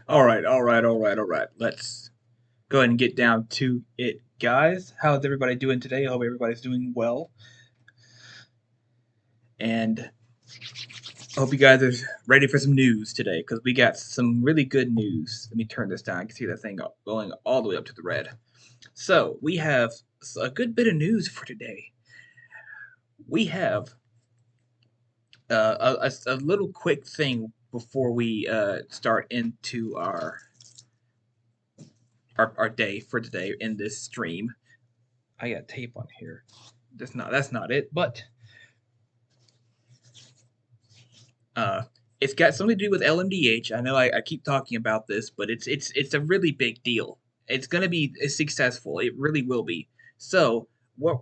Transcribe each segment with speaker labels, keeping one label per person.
Speaker 1: All right, all right, all right, all right. Let's go ahead and get down to it, guys. How's everybody doing today? I hope everybody's doing well. And I hope you guys are ready for some news today because we got some really good news. Let me turn this down. I can see that thing going all the way up to the red. So, we have a good bit of news for today. We have a little quick thing before we start into our day for today in this stream. I got tape on here. That's not it, but uh, it's got something to do with LMDH. I know I keep talking about this, but it's a really big deal. It's gonna be successful. It really will be. So what?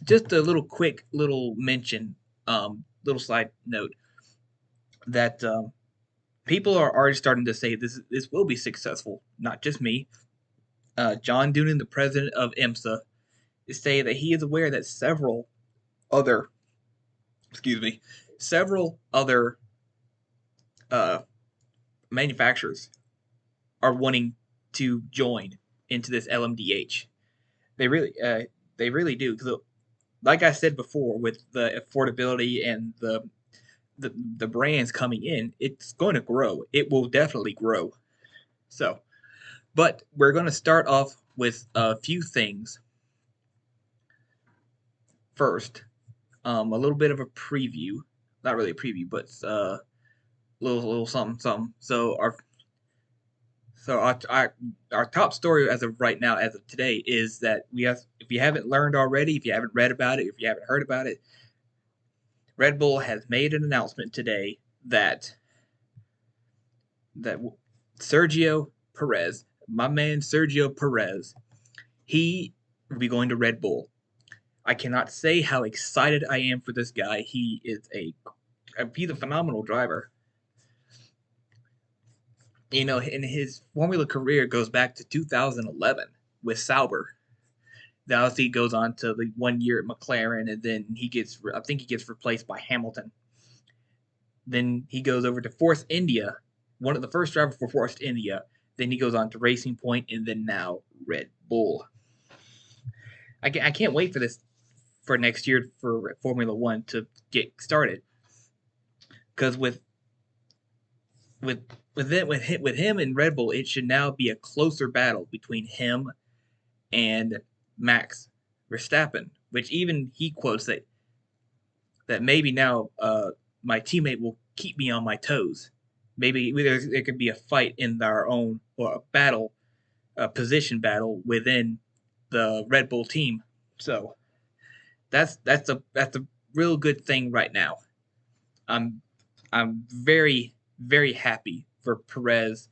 Speaker 1: Just a little quick little mention, little side note that people are already starting to say this will be successful. Not just me. John Doonan, the president of IMSA, is saying that he is aware that other, excuse me, several other uh, manufacturers are wanting to join into this LMDH. They really, they really do. Because, like I said before, with the affordability and the brands coming in, it's going to grow. It will definitely grow. So, but we're going to start off with a few things first. A little bit of a preview, not really a preview, but little something something. So our top story as of right now, as of today, is that we have. If you haven't learned already, if you haven't read about it, if you haven't heard about it, Red Bull has made an announcement today that Sergio Perez, my man Sergio Perez, he will be going to Red Bull. I cannot say how excited I am for this guy. He's a phenomenal driver. You know, and his Formula career goes back to 2011 with Sauber. Then obviously he goes on to the 1 year at McLaren, and then I think he gets replaced by Hamilton. Then he goes over to Force India, one of the first drivers for Force India. Then he goes on to Racing Point, and then now Red Bull. I can't wait for next year for Formula One to get started, because with with him and Red Bull, it should now be a closer battle between him and Max Verstappen, which even he quotes that maybe now my teammate will keep me on my toes. Maybe there could be a fight in our own, or a battle, a position battle within the Red Bull team. So that's a real good thing right now. I'm I'm very happy for Perez.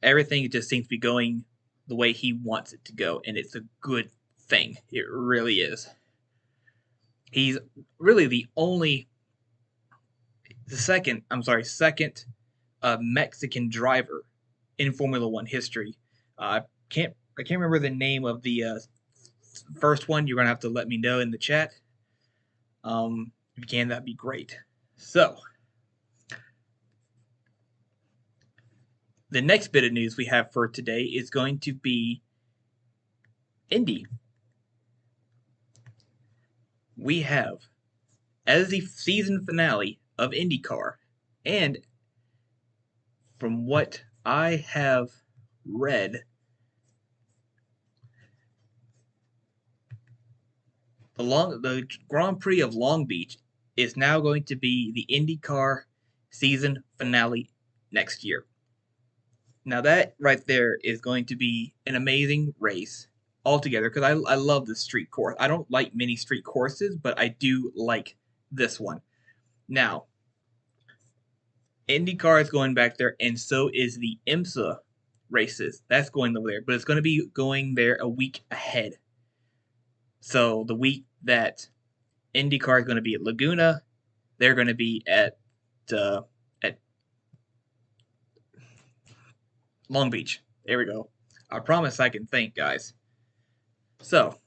Speaker 1: Everything just seems to be going the way he wants it to go, and it's a good thing. It really is. He's really second Mexican driver in Formula One history. Uh, I can't remember the name of the first one. You're gonna have to let me know in the chat. If you can, that'd be great. So, the next bit of news we have for today is going to be Indy. We have, as the season finale of IndyCar, and from what I have read, the Grand Prix of Long Beach is now going to be the IndyCar season finale next year. Now that right there is going to be an amazing race altogether because I love the street course. I don't like many street courses, but I do like this one. Now, IndyCar is going back there, and so is the IMSA races. That's going over there, but it's going to be going there a week ahead. So the week that IndyCar is going to be at Laguna, they're going to be at Long Beach. There we go. I promise I can think, guys. So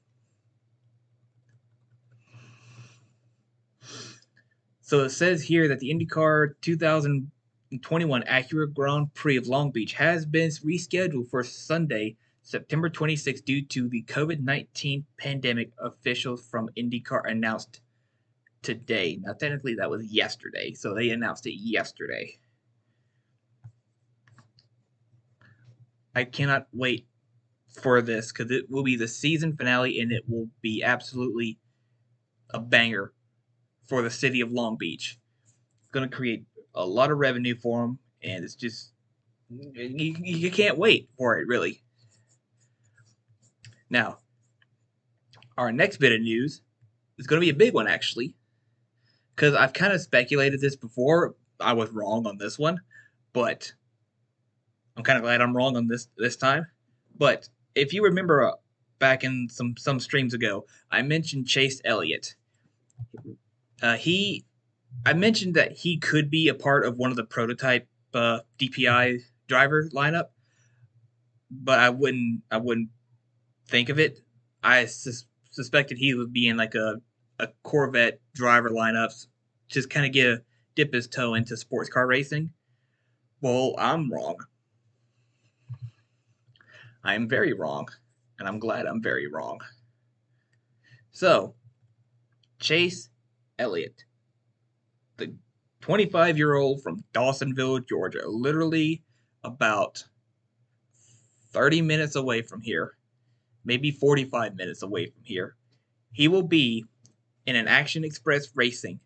Speaker 1: it says here that the IndyCar 2021 Acura Grand Prix of Long Beach has been rescheduled for Sunday, September 26th due to the COVID-19 pandemic, officials from IndyCar announced today. Now, technically, that was yesterday, so they announced it yesterday. I cannot wait for this because it will be the season finale and it will be absolutely a banger for the city of Long Beach. It's going to create a lot of revenue for them, and it's just you can't wait for it, really. Now, our next bit of news is going to be a big one, actually, because I've kind of speculated this before. I was wrong on this one, but I'm kind of glad I'm wrong on this time. But if you remember back in some streams ago, I mentioned Chase Elliott. I mentioned that he could be a part of one of the prototype DPI driver lineup, but I wouldn't think of it. I suspected he would be in like a Corvette driver lineups, just kind of dip his toe into sports car racing. Well, I'm wrong. I'm very wrong, and I'm glad I'm very wrong. So, Chase Elliott, the 25-year-old from Dawsonville, Georgia, literally about 30 minutes away from here, maybe 45 minutes away from here. He will be in an Action Express Racing.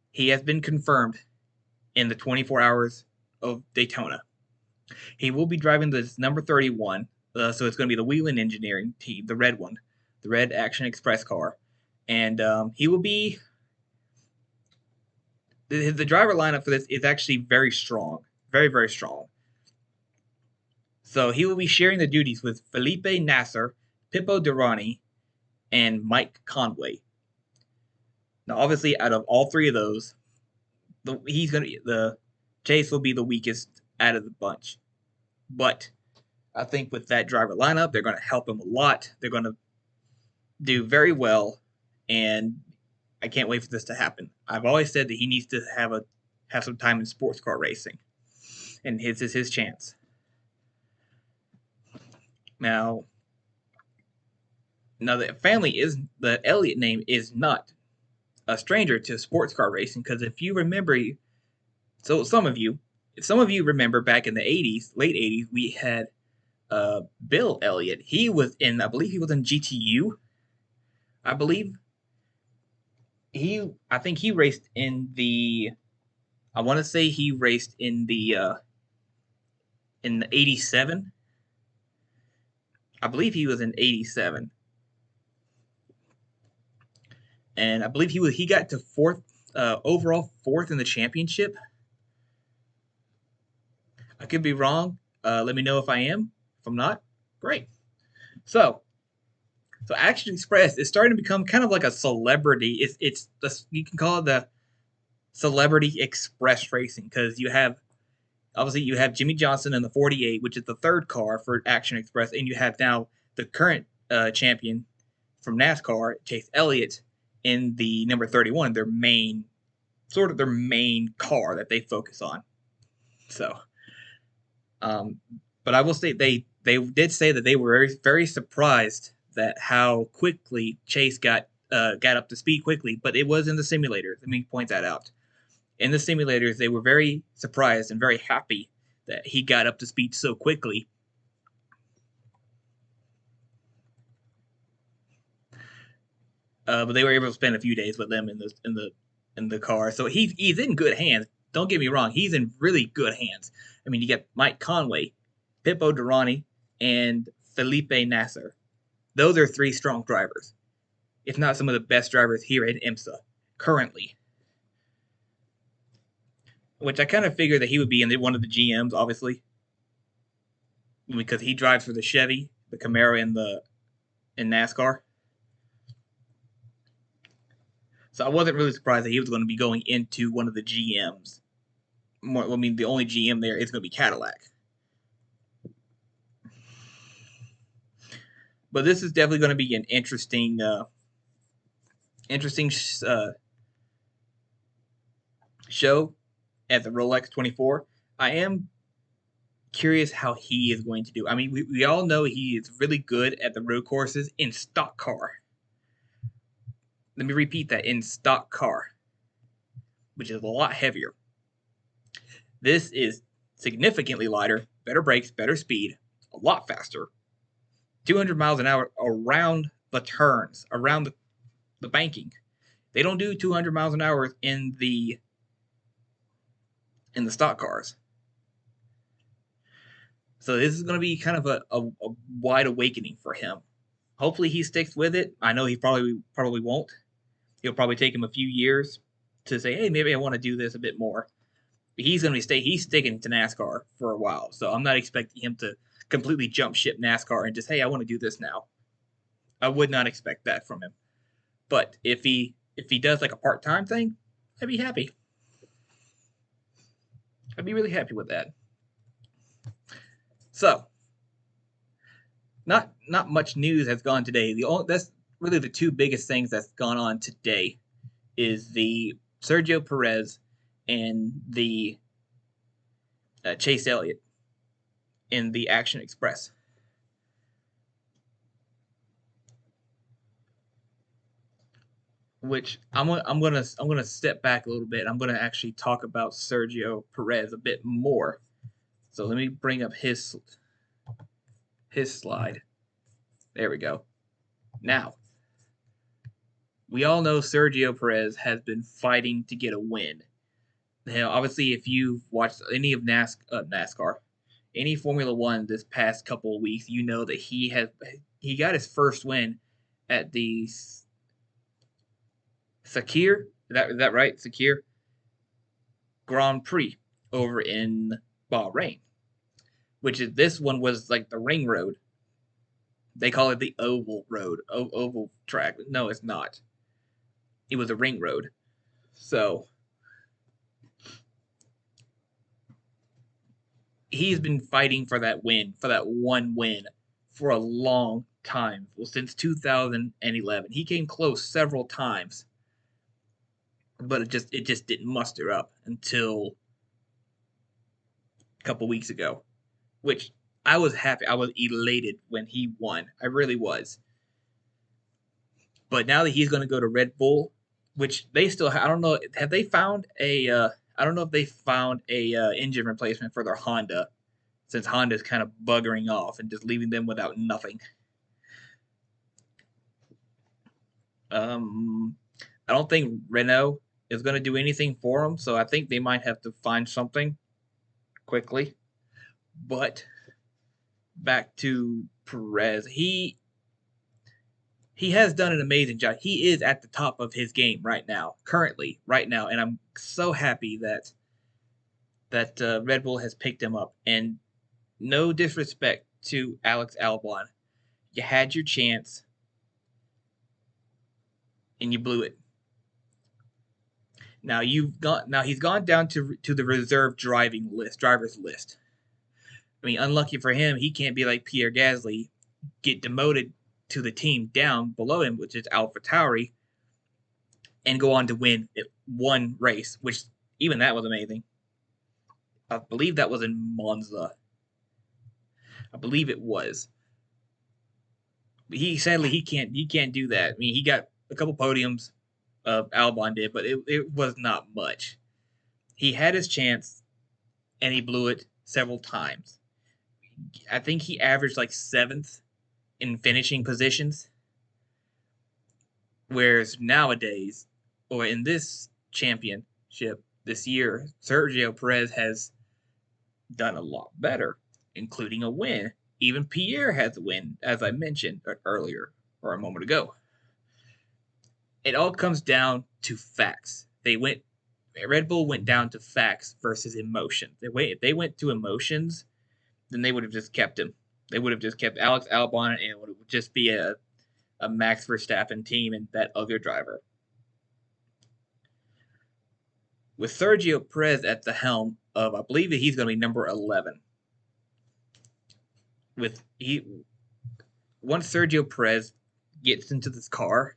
Speaker 1: He has been confirmed in the 24 hours of Daytona. He will be driving this number 31, so it's going to be the Whelen Engineering team, the red one, the red Action Express car. And he will be the driver lineup for this is actually very strong, very, very strong. So he will be sharing the duties with Felipe Nasser, Pippo Durrani, and Mike Conway. Now, obviously, out of all three of those, the Chase will be the weakest out of the bunch. But I think with that driver lineup, they're going to help him a lot. They're going to do very well, and I can't wait for this to happen. I've always said that he needs to have some time in sports car racing, and his is his chance. Now the Elliott name is not a stranger to sports car racing because if you remember, if some of you remember back in the '80s, late '80s, we had Bill Elliott. I believe he was in GTU. I believe I think he raced in the. I want to say he raced in the '87. I believe he was in '87, and I believe he got to overall fourth in the championship. I could be wrong. Let me know if I am. If I'm not, great. So Action Express is starting to become kind of like a celebrity. You can call it the celebrity express racing because you have Jimmy Johnson in the 48, which is the third car for Action Express, and you have now the current champion from NASCAR, Chase Elliott, in the number 31, their main sort of their main car that they focus on. So, um, but I will say they did say that they were very surprised that how quickly Chase got up to speed quickly, but it was in the simulators. Let me point that out. In the simulators, they were very surprised and very happy that he got up to speed so quickly. But they were able to spend a few days with him in the car, so he's in good hands. Don't get me wrong, he's in really good hands. I mean, you get Mike Conway, Pippo Durrani, and Felipe Nasser. Those are three strong drivers, if not some of the best drivers here at IMSA currently. Which I kind of figured that he would be in one of the GMs, obviously, because he drives for the Chevy, the Camaro, and the in NASCAR. So I wasn't really surprised that he was going to be going into one of the GMs. I mean, the only GM there is going to be Cadillac. But this is definitely going to be an interesting, interesting show at the Rolex 24. I am curious how he is going to do. I mean, we all know he is really good at the road courses in stock car. Let me repeat that, in stock car, which is a lot heavier. This is significantly lighter, better brakes, better speed, a lot faster. 200 miles an hour around the turns, around the banking. They don't do 200 miles an hour in the stock cars. So this is going to be kind of a wide awakening for him. Hopefully he sticks with it. I know he probably won't. It'll probably take him a few years to say, hey, maybe I want to do this a bit more. But he's sticking to NASCAR for a while. So I'm not expecting him to completely jump ship NASCAR and just, hey, I want to do this now. I would not expect that from him. But if he does like a part-time thing, I'd be happy. I'd be really happy with that. So, not much news has gone today. That's really the two biggest things that's gone on today is the Sergio Perez and the Chase Elliott in the Action Express. Which I'm gonna step back a little bit. I'm gonna actually talk about Sergio Perez a bit more. So let me bring up his slide. There we go. Now, we all know Sergio Perez has been fighting to get a win. Now, obviously, if you've watched any of NASCAR, any Formula One this past couple of weeks, you know that he got his first win at the Sakir. Is that right? Sakir Grand Prix over in Bahrain, this one was like the ring road. They call it the oval road, oval track. No, it's not. It was a ring road. So he's been fighting for that win, for that one win, for a long time. Well, since 2011, he came close several times, but it just didn't muster up until a couple weeks ago, which I was happy. I was elated when he won. I really was. But now that he's going to go to Red Bull, which they still I don't know, have they found a I don't know if they found a engine replacement for their Honda, since Honda's kind of buggering off and just leaving them without nothing. I don't think Renault is going to do anything for them, so I think they might have to find something quickly. But back to Perez, he has done an amazing job. He is at the top of his game right now, and I'm so happy that Red Bull has picked him up. And no disrespect to Alex Albon, you had your chance and you blew it. Now he's gone down to the reserve drivers list. I mean, unlucky for him, he can't be like Pierre Gasly, get demoted to the team down below him, which is AlphaTauri, and go on to win one race, which even that was amazing. I believe that was in Monza. I believe it was. He sadly he can't do that. I mean, he got a couple podiums. Albon did, but it was not much. He had his chance and he blew it several times. I think he averaged like seventh in finishing positions, whereas nowadays, or in this championship this year, Sergio Perez has done a lot better, including a win. Even Pierre has a win, as I mentioned earlier or a moment ago. It all comes down to facts. Red Bull went down to facts versus emotion. If they went to emotions, then they would have just kept him. They would have just kept Alex Albon, and it would just be a Max Verstappen team and that other driver. With Sergio Perez at the helm of, I believe that he's going to be number 11. Once Sergio Perez gets into this car,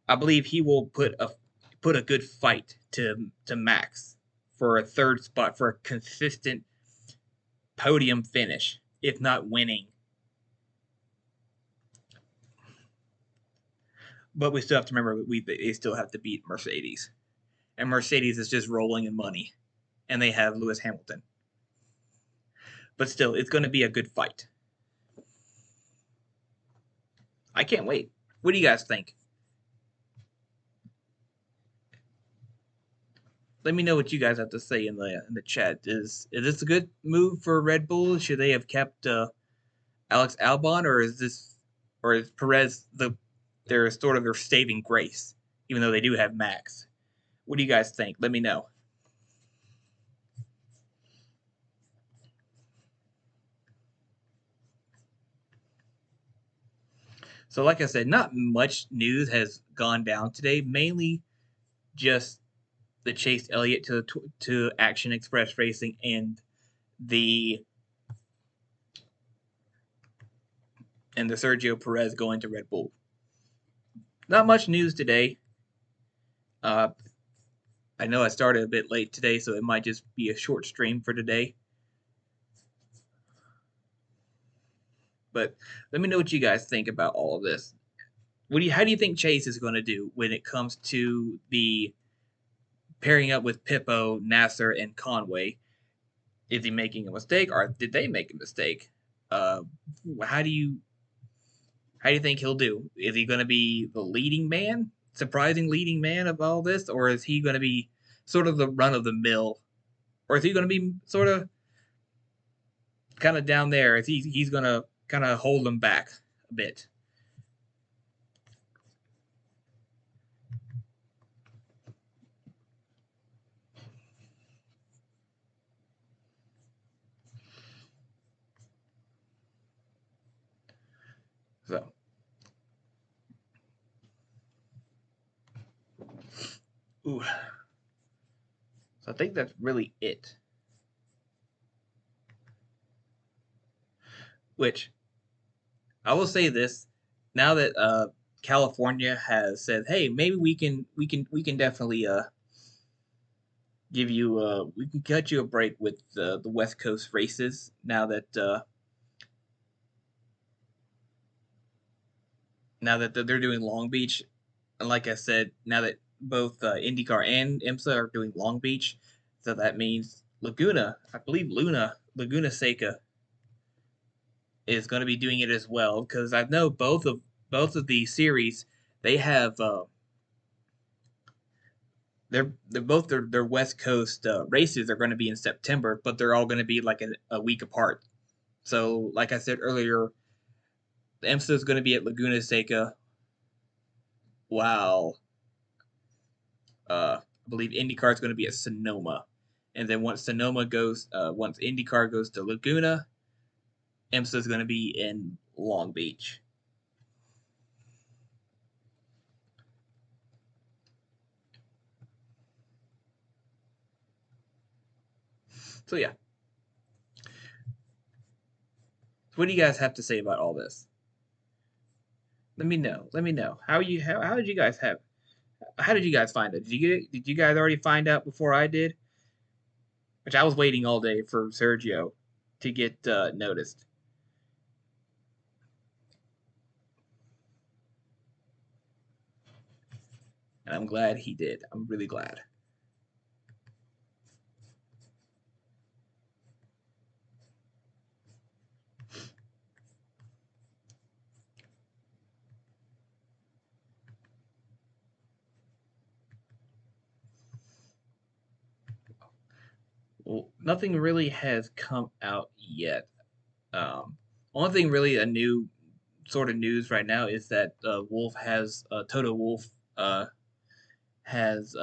Speaker 1: I believe he will put a good fight to Max for a third spot for a consistent podium finish, if not winning. But we still have to remember they still have to beat Mercedes, and Mercedes is just rolling in money, and they have Lewis Hamilton. But still, it's going to be a good fight. I can't wait. What do you guys think? Let me know what you guys have to say in the chat. Is this a good move for Red Bull? Should they have kept Alex Albon, or is Perez their sort of their saving grace, even though they do have Max? What do you guys think? Let me know. So, like I said, not much news has gone down today. Mainly just the Chase Elliott to Action Express Racing the and the Sergio Perez going to Red Bull. Not much news today. I know I started a bit late today, so it might just be a short stream for today. But let me know what you guys think about all of this. How do you think Chase is going to do when it comes to the pairing up with Pippo, Nasser, and Conway? Is he making a mistake, or did they make a mistake? How do you think he'll do? Is he going to be the leading man, surprising leading man of all this, or is he going to be sort of the run of the mill, or is he going to be sort of kind of down there? Is he's going to kind of hold them back a bit? So, ooh. So I think that's really it. Which I will say this: now that California has said, "Hey, maybe we can definitely give you we can cut you a break with the West Coast races." Now that they're doing Long Beach, and like I said, now that both IndyCar and IMSA are doing Long Beach, so that means Laguna, I believe Laguna Seca is going to be doing it as well, because I know both of the series they have they're both their West Coast races are going to be in September, but they're all going to be like a week apart. So, like I said earlier, the IMSA is going to be at Laguna Seca, while I believe IndyCar is going to be at Sonoma, and then once IndyCar goes to Laguna, IMSA is going to be in Long Beach. So yeah, what do you guys have to say about all this? Let me know. Let me know how did you guys have how did you guys find it? Did you get it? Did you guys already find out before I did? Which I was waiting all day for Sergio to get noticed. And I'm glad he did. I'm really glad. Well, nothing really has come out yet. Only thing really a new sort of news right now is that Wolf has Toto Wolf has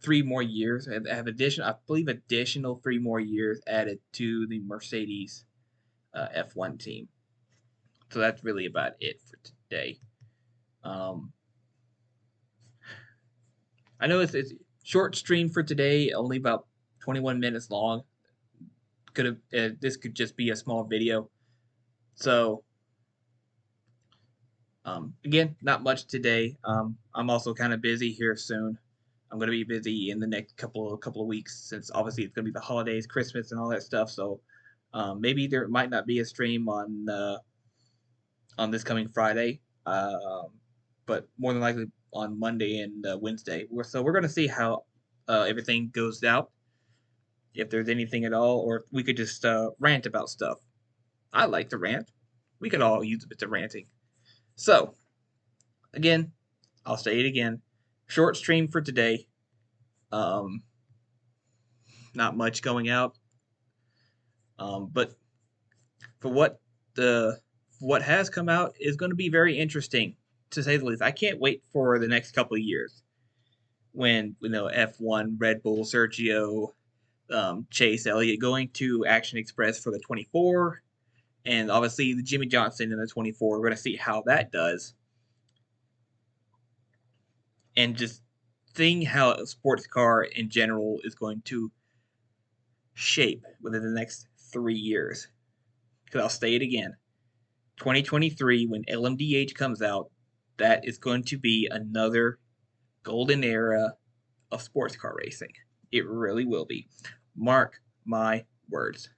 Speaker 1: 3 more years. Have addition, I believe, additional 3 more years added to the Mercedes F1 team. So that's really about it for today. Um, I know it's short stream for today, only about 21 minutes long. Could have this could just be a small video. So again, not much today. I'm also kind of busy here soon. I'm going to be busy in the next couple of weeks since obviously it's going to be the holidays, Christmas, and all that stuff. So maybe there might not be a stream on this coming Friday, but more than likely on Monday and Wednesday. So we're going to see how everything goes out, if there's anything at all, or if we could just rant about stuff. I like to rant. We could all use a bit of ranting. So again, I'll say it again. Short stream for today. Um, Not much going out. But for what has come out is going to be very interesting, to say the least. I can't wait for the next couple of years when F1, Red Bull, Sergio, Chase Elliott going to Action Express for the 24, and obviously the Jimmy Johnson in the 24. We're going to see how that does, and just seeing how a sports car in general is going to shape within the next 3 years. Because I'll say it again, 2023, when LMDH comes out, that is going to be another golden era of sports car racing. It really will be. Mark my words.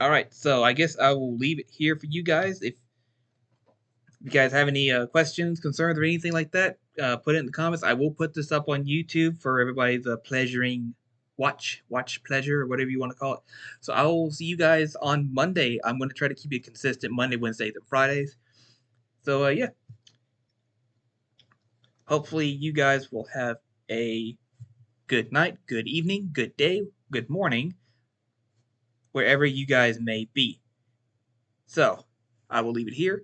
Speaker 1: All right, so I guess I will leave it here for you guys. If you guys have any questions, concerns, or anything like that, put it in the comments. I will put this up on YouTube for everybody's pleasuring watch pleasure, or whatever you want to call it. So I will see you guys on Monday. I'm going to try to keep it consistent Monday, Wednesdays, and Fridays. So yeah, hopefully you guys will have a good night, good evening, good day, good morning, wherever you guys may be. So I will leave it here.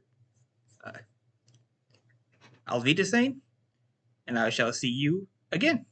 Speaker 1: Auf Wiedersehen, and I shall see you again.